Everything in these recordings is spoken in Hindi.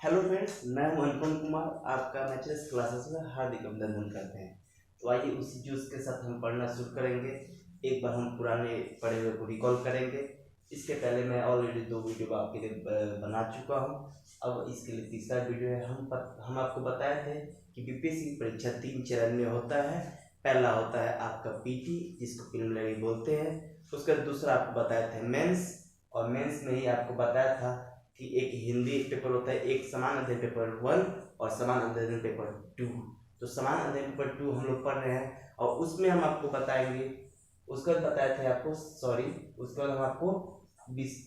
हेलो फ्रेंड्स, मैं हूं अनुपम कुमार। आपका मैचलेस क्लासेस में हार्दिक अभिनंदन करते हैं। तो आइए उसी जोश के साथ हम पढ़ना शुरू करेंगे। एक बार हम पुराने पढ़े हुए को रिकॉल करेंगे। इसके पहले मैं ऑलरेडी 2 वीडियो आपके लिए बना चुका हूं। अब इसके लिए तीसरा वीडियो है। हम आपको बताए थे कि बीपीएससी की परीक्षा 3 चरण में होता है। पहला होता है आपका पीटी, जिसको प्रीलिमिनरी बोलते हैं। उसका दूसरा आपको बताए थे मेंस, और मेंस में ही आपको बताया था कि एक हिंदी पेपर होता है, एक समान अध्ययन पेपर 1 और समान अध्ययन पेपर 2। तो समान अध्ययन पेपर 2 हम लोग पढ़ रहे हैं और उसमें हम आपको बताएंगे। उसके बाद बताए थे आपको, उसके बाद हम आपको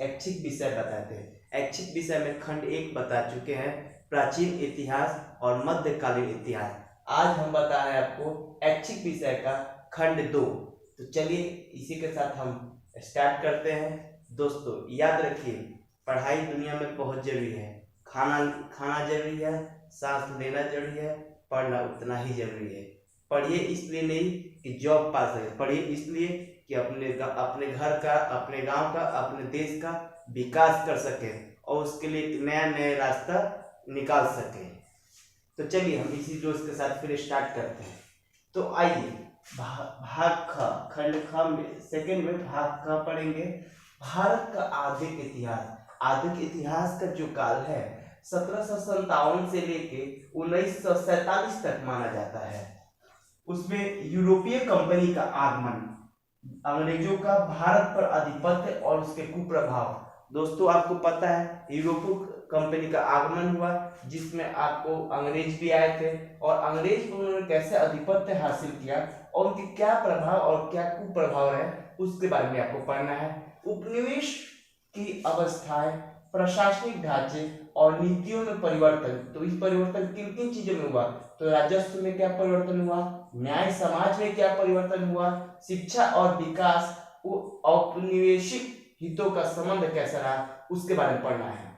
ऐच्छिक विषय बताए थे। ऐच्छिक विषय में खंड 1 बता चुके हैं, प्राचीन इतिहास और मध्यकालीन इतिहास। आज हम बता रहे हैं आपको ऐच्छिक विषय का खंड 2। तो चलिए इसी के साथ हम स्टार्ट करते हैं। दोस्तों याद रखिए, पढ़ाई दुनिया में बहुत जरूरी है। खाना खाना जरूरी है, सांस लेना जरूरी है, पढ़ना उतना ही जरूरी है। पढ़िए इसलिए नहीं कि जॉब पा सके, पढ़िए इसलिए कि अपने घर का, अपने गांव का, अपने देश का विकास कर सके और उसके लिए एक नया नया रास्ता निकाल सके। तो चलिए हम इसी जोश के साथ फिर स्टार्ट करते हैं। तो आइए भाग ख, खंड ख में सेकेंड में भाग ख पढ़ेंगे। भारत का आर्थिक इतिहास। आर्थिक इतिहास का जो काल है 1757 से लेके 1947 तक माना जाता है। उसमें यूरोपीय कंपनी का आगमन, अंग्रेजों का भारत पर आधिपत्य और उसके कुप्रभाव। दोस्तों आपको पता है यूरोपीय कंपनी का आगमन हुआ, जिसमें आपको अंग्रेज भी आए थे और अंग्रेज को उन्होंने कैसे आधिपत्य हासिल किया और उनके क्या प्रभाव और क्या कुप्रभाव है उसके बारे में आपको पढ़ना है। उपनिवेश की अवस्थाएं, प्रशासनिक ढांचे और नीतियों में परिवर्तन। तो इस परिवर्तन किन किन चीजों में हुआ? तो राजस्व में क्या परिवर्तन हुआ, न्याय समाज में क्या परिवर्तन हुआ, शिक्षा और विकास, औपनिवेशिक हितों का संबंध कैसा रहा, उसके बारे में पढ़ना है।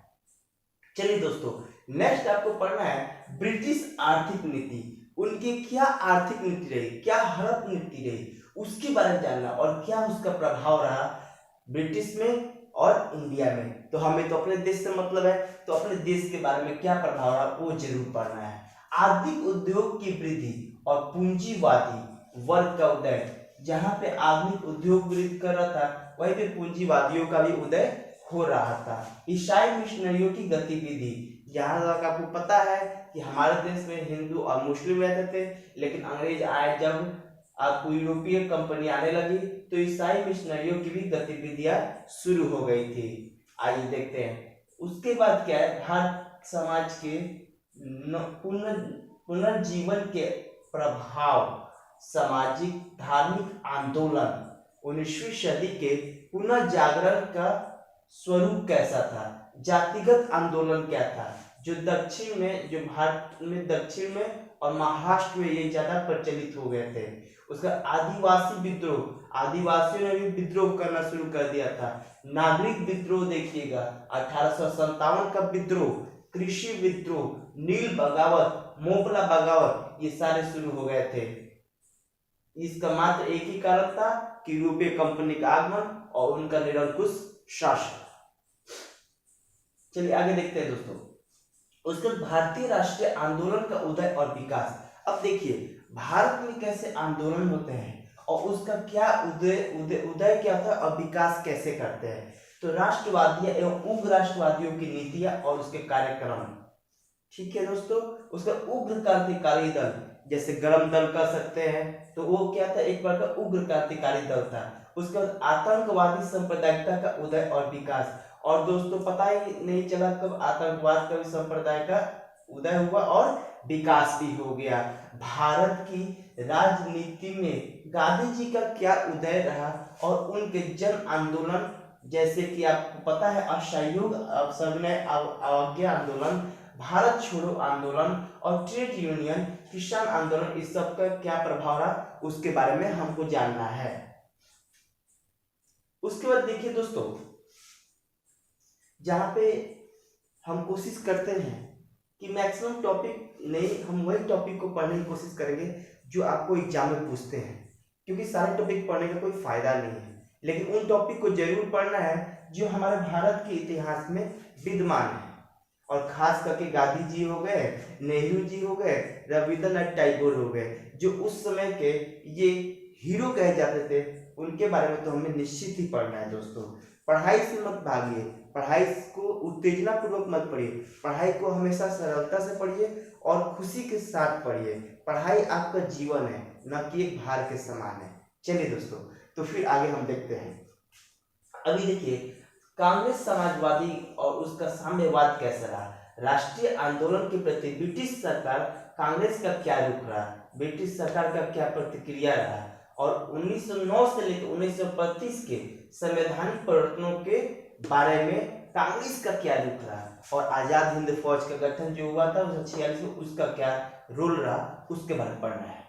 चलिए दोस्तों, नेक्स्ट आपको पढ़ना है ब्रिटिश आर्थिक नीति। उनकी क्या आर्थिक नीति रही, क्या हड़प नीति रही, उसके बारे में जानना और क्या उसका प्रभाव रहा ब्रिटिश में और इंडिया में। तो हमें तो अपने देश से मतलब है, तो अपने देश के बारे में क्या प्रभाव रहा वो जरूर पढ़ना है। आर्थिक उद्योग की वृद्धि और पूंजीवादी वर्ग का उदय। जहां पे आधुनिक उद्योग वृद्धि कर रहा था, वहीं पे पूंजीवादियों का भी उदय हो रहा था। ईसाई मिशनरियों की गतिविधि। जहां तक आपको पता है कि हमारे देश में हिंदू और मुस्लिम रहते थे, लेकिन अंग्रेज आए, जब आपको यूरोपीय कंपनी आने लगी तो ईसाई मिशनरियों की भी गतिविधियां शुरू हो गई थी। आइए देखते हैं उसके बाद क्या है। भारत समाज के पुनर्जीवन के प्रभाव। सामाजिक धार्मिक आंदोलन। 19वीं सदी के पुनर्जागरण का स्वरूप कैसा था? जातिगत आंदोलन क्या था? जो दक्षिण में, जो भारत में दक्षिण में और महाराष्ट्र में ये ज्यादा प्रचलित हो गए थे। उसका आदिवासी विद्रोह, आदिवासियों ने भी विद्रोह करना शुरू कर दिया था। नागरिक विद्रोह देखिएगा, 1857 का विद्रोह, कृषि विद्रोह, नील बगावत, मोपला बगावत, ये सारे शुरू हो गए थे। इसका मात्र एक ही कारण था कि यूरोपीय कंपनी का आगमन और उनका निरंकुश शासन। चलिए आगे देखते हैं दोस्तों। उसके भारतीय राष्ट्रीय आंदोलन का उदय और विकास। अब देखिए भारत में कैसे आंदोलन होते हैं और उसका क्या उदय क्या था और विकास कैसे करते हैं। तो राष्ट्रवादी एवं उग्र राष्ट्रवादियों की नीतियां और उसके कार्यक्रम। ठीक है दोस्तों, उसका उग्र क्रांतिकारी दल, जैसे गरम दल कर सकते हैं, तो वो क्या था, एक बार का उग्र क्रांतिकारी दल था। उसके बाद आतंकवादी सांप्रदायिकता का उदय और विकास। और दोस्तों पता ही नहीं चला कब आतंकवाद का भी संप्रदाय का उदय हुआ और विकास भी हो गया। भारत की राजनीति में गांधी जी का क्या उदय रहा और उनके जन आंदोलन, जैसे कि आपको पता है असहयोग, सविनय अवज्ञा आंदोलन, भारत छोड़ो आंदोलन और ट्रेड यूनियन, किसान आंदोलन, इस सब का क्या प्रभाव रहा उसके बारे में हमको जानना है। उसके बाद देखिए दोस्तों, जहां पे हम कोशिश करते हैं कि मैक्सिमम टॉपिक नहीं, हम वही टॉपिक को पढ़ने की कोशिश करेंगे जो आपको एग्जाम में पूछते हैं, क्योंकि सारे टॉपिक पढ़ने का कोई फायदा नहीं है। लेकिन उन टॉपिक को जरूर पढ़ना है जो हमारे भारत के इतिहास में विद्यमान है। और खास करके गांधी जी हो गए, नेहरू जी हो गए, रविंद्रनाथ टैगोर हो गए, जो उस समय के ये हीरो कहे जाते थे, उनके बारे में तो हमें निश्चित ही पढ़ना है दोस्तों। पढ़ाई से मत भागिए, पढ़ाई को उत्तेजना पूर्वक मत पढ़िए, पढ़ाई को हमेशा सरलता से पढ़िए और खुशी के साथ पढ़िए। पढ़ाई आपका जीवन है, न कि एक भार के समान है। चलिए दोस्तों, तो फिर आगे हम देखते हैं। अभी देखिए, कांग्रेस समाजवादी और उसका साम्यवाद कैसा रहा। राष्ट्रीय आंदोलन के प्रति ब्रिटिश सरकार, कांग्रेस का क्या रुख रहा, ब्रिटिश सरकार का क्या प्रतिक्रिया रहा, और 1909 से लेकर 1935 के संवैधानिक परिवर्तनों के बारे में कांग्रेस का क्या रुख रहा, और आजाद हिंद फौज का गठन जो हुआ था 1946 में, उसका क्या रोल रहा, उसके बारे में पढ़ना है।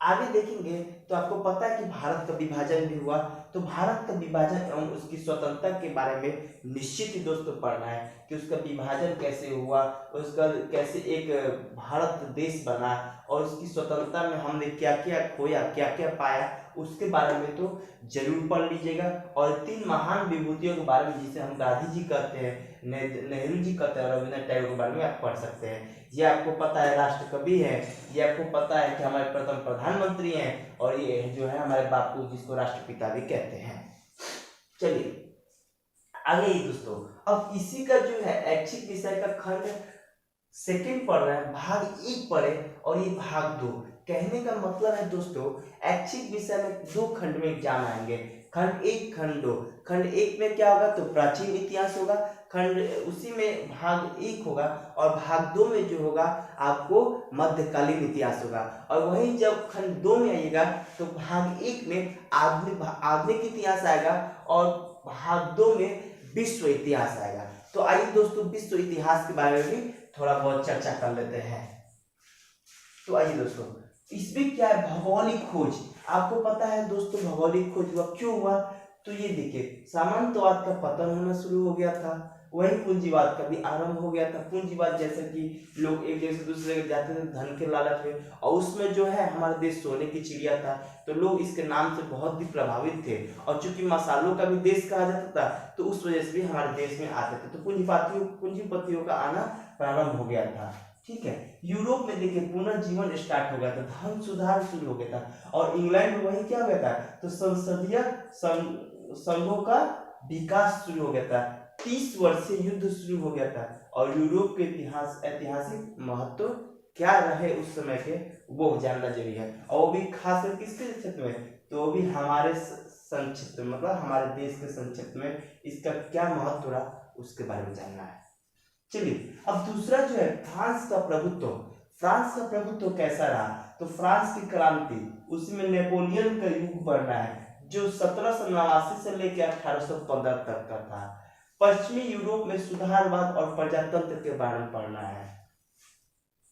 आगे देखेंगे तो आपको पता है कि भारत का विभाजन भी हुआ, तो भारत का विभाजन एवं उसकी स्वतंत्रता के बारे में निश्चित ही दोस्तों पढ़ना है कि उसका विभाजन कैसे हुआ, उसका कैसे एक भारत देश बना, और उसकी स्वतंत्रता में हमने क्या क्या खोया, क्या क्या पाया, उसके बारे में तो जरूर पढ़ लीजिएगा। और 3 महान विभूतियों के बारे में, जिसे हम गांधी जी कहते हैं, नेहरू जी कहते हैं, रविंद्रनाथ टैगोर के बारे में आप पढ़ सकते हैं। ये आपको पता है राष्ट्र कवि है, ये आपको पता है कि हमारे प्रथम प्रधानमंत्री हैं, और ये जो है हमारे बापू, जिसको राष्ट्रपिता भी कहते हैं। चलिए आगे ही दोस्तों, अब इसी का जो है ऐच्छिक विषय का खंड सेकंड पढ़ रहे हैं, भाग 1 पढ़े और ये भाग 2। कहने का मतलब है दोस्तों, ऐच्छिक विषय में 2 खंड में एग्जाम आएंगे, खंड 1, खंड 2। खंड 1 में क्या होगा, तो प्राचीन इतिहास होगा, खंड उसी में भाग 1 होगा, और भाग 2 में जो होगा आपको मध्यकालीन इतिहास होगा। और वहीं जब खंड 2 में आइएगा तो भाग 1 में आधुनिक इतिहास आएगा, और भाग 2 में विश्व इतिहास आएगा। तो आइए दोस्तों, विश्व इतिहास के बारे में भी थोड़ा बहुत चर्चा कर लेते हैं। तो आइए दोस्तों, इसमें क्या है, भौगोलिक खोज। आपको पता है दोस्तों, भौगोलिक खोज हुआ, क्यों हुआ, तो ये देखिए, सामंतवाद का पतन होना शुरू हो गया था, वही पूंजीवाद का भी आरंभ हो गया था। पूंजीवाद जैसे कि लोग एक जगह से दूसरे जगह जाते थे धन के लालच में, और उसमें जो है हमारा देश सोने की चिड़िया था, तो लोग इसके नाम से बहुत ही प्रभावित थे, और चूंकि मसालों का भी देश कहा जाता था, तो उस वजह से भी हमारे देश में आते थे, तो पूंजीपतियों का आना प्रारंभ हो गया था। ठीक है, यूरोप में देखिए पुनर्जीवन स्टार्ट हो गया था, धर्म सुधार शुरू हो गया था, और इंग्लैंड में वही क्या हो गया था, तो संसदीय संघों का विकास शुरू हो गया था, 30 वर्षीय युद्ध शुरू हो गया था, और यूरोप के ऐतिहासिक महत्व क्या रहे उस समय के, वो जानना जरूरी है, और वो भी खासकर किसके क्षेत्र में, तो वो भी हमारे संक्षिप्त में, मतलब हमारे देश के संक्षिप्त में इसका क्या महत्व रहा, उसके बारे में जानना है। चलिए, अब दूसरा जो है फ्रांस का प्रभुत्व। फ्रांस का प्रभुत्व कैसा रहा, तो फ्रांस की क्रांति, उसमें नेपोलियन का युग बढ़ना है, जो 1789 से लेकर 1815 तक का था। पश्चिमी यूरोप में सुधारवाद और प्रजातंत्र के बारे में पढ़ना है,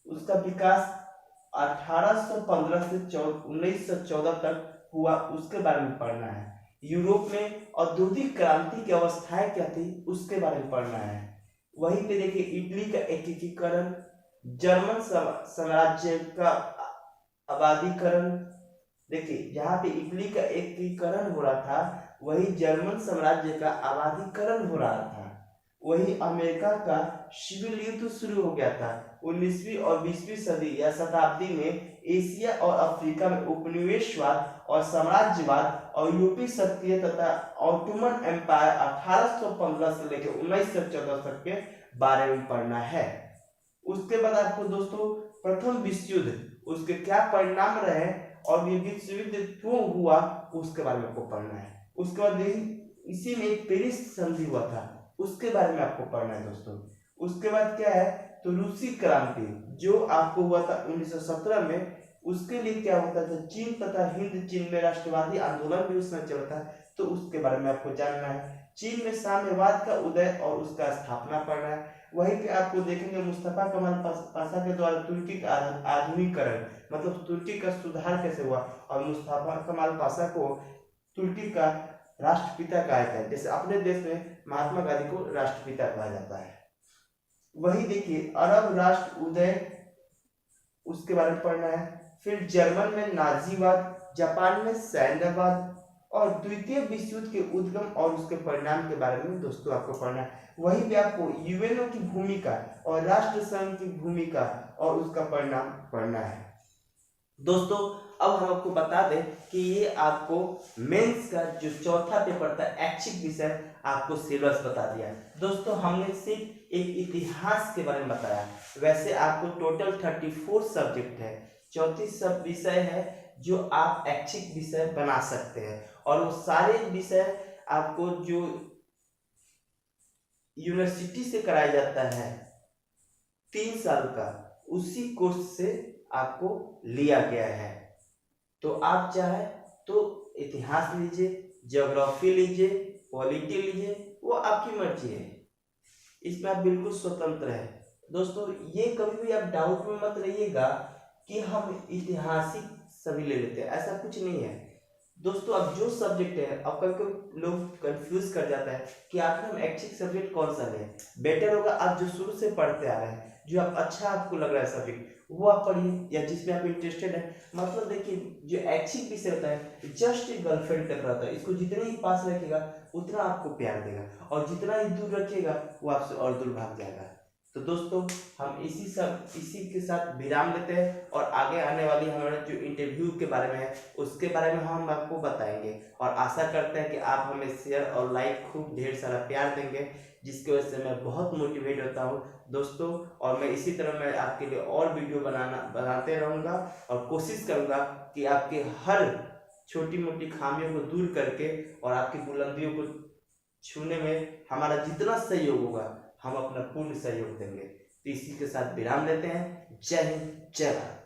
उसका विकास 1815 से 1914 तक हुआ, उसके बारे में पढ़ना है। यूरोप में औद्योगिक क्रांति की अवस्थाएं क्या थी, उसके बारे में पढ़ना है। वहीं पे देखिए, इटली का एकीकरण, जर्मन साम्राज्य का आबादीकरण। देखिए, जहाँ पे इटली का एकीकरण हो रहा था, वही जर्मन साम्राज्य का आबादीकरण हो रहा था। वही अमेरिका का सिविल युद्ध शुरू हो गया था। 19वीं और 20वीं सदी या शताब्दी में एशिया और अफ्रीका में उपनिवेशवाद और साम्राज्यवाद और यूरोपीय शक्तियां तथा ऑटोमन एम्पायर 1815 से लेकर 1914 तक के बारे में पढ़ना है। उसके बाद आपको दोस्तों प्रथम विश्व युद्ध, उसके क्या परिणाम रहे और ये विश्व युद्ध क्यों हुआ, उसके बारे में आपको पढ़ना है। उसके बाद इसी में एक पेरिस संधि हुआ था, उसके बारे में आपको पढ़ना है दोस्तों। उसके बाद क्या है, तो रूसी क्रांति जो आपको हुआ था 1917 में, उसके लिए क्या होता था, चीन तथा हिंद चीन में राष्ट्रवादी आंदोलन भी उस समय चलता है, तो उसके बारे में आपको जानना है। चीन में साम्यवाद का उदय और उसका स्थापना पढ़ना है। वहीं पे आपको देखेंगे मुस्तफा कमाल पाशा के द्वारा तुर्की का आधुनिकीकरण, मतलब तुर्की का सुधार कैसे हुआ, और मुस्तफा कमाल पाशा को तुर्की का राष्ट्रपिता कहा जाता है, जैसे अपने देश में महात्मा गांधी को राष्ट्रपिता कहा जाता है। वही देखिए अरब राष्ट्र उदय, उसके बारे में पढ़ना है। फिर जर्मन में नाजीवाद, जापान में सैन्यवाद, और द्वितीय विश्व युद्ध के उद्गम और उसके परिणाम के बारे में दोस्तों आपको पढ़ना है। वहीं पे आपको यूएनओ की भूमिका और राष्ट्र संघ की भूमिका और उसका परिणाम पढ़ना है। दोस्तों अब हम आपको बता दें कि ये आपको मेंस का जो चौथा पेपर था ऐच्छिक विषय आपको सिलेबस बता दिया। दोस्तों हमने सिर्फ एक इतिहास के बारे में बताया, वैसे आपको टोटल 34 सब्जेक्ट है, 34 सब विषय है जो आप ऐच्छिक विषय बना सकते हैं। और वो सारे विषय आपको जो यूनिवर्सिटी से कराया जाता है 3 साल का, उसी कोर्स से आपको लिया गया है। तो आप चाहे तो इतिहास लीजिए, ज्योग्राफी लीजिए, पॉलिटी लीजिए, वो आपकी मर्जी है, इसमें आप बिल्कुल स्वतंत्र है। दोस्तों ये कभी भी आप डाउट में मत रहिएगा कि हम ऐतिहासिक सभी ले लेते हैं, ऐसा कुछ नहीं है। दोस्तों अब जो सब्जेक्ट है, अब कभी कभी लोग कंफ्यूज कर जाता है कि आखिर हम ऐच्छिक सब्जेक्ट कौन सा लें। बेटर होगा आप जो शुरू से पढ़ते आ रहे हैं, जो आप अच्छा आपको लग रहा है सब्जेक्ट, वो आप पढ़िए, या जिसमें आप इंटरेस्टेड है। मतलब देखिए जो ऐच्छिक विषय होता है जस्ट गर्लफ्रेंड तक रहता है, इसको जितने ही पास रखेगा उतना आपको प्यार देगा, और जितना ही दूर रखेगा वो आपसे और दूर भाग जाएगा। तो दोस्तों हम इसी के साथ विराम लेते हैं, और आगे आने वाली हमारे जो इंटरव्यू के बारे में है उसके बारे में हम आपको बताएंगे, और आशा करते हैं कि आप हमें शेयर और लाइक खूब ढेर सारा प्यार देंगे, जिसकी वजह से मैं बहुत मोटिवेट होता हूँ दोस्तों। और मैं इसी तरह मैं आपके लिए और वीडियो बनाते रहूँगा, और कोशिश करूँगा कि आपके हर छोटी मोटी खामियों को दूर करके और आपकी बुलंदियों को छूने में हमारा जितना सहयोग होगा हम अपना पूर्ण सहयोग देंगे। तो इसी के साथ विराम लेते हैं। जय हिंद, जय भारत।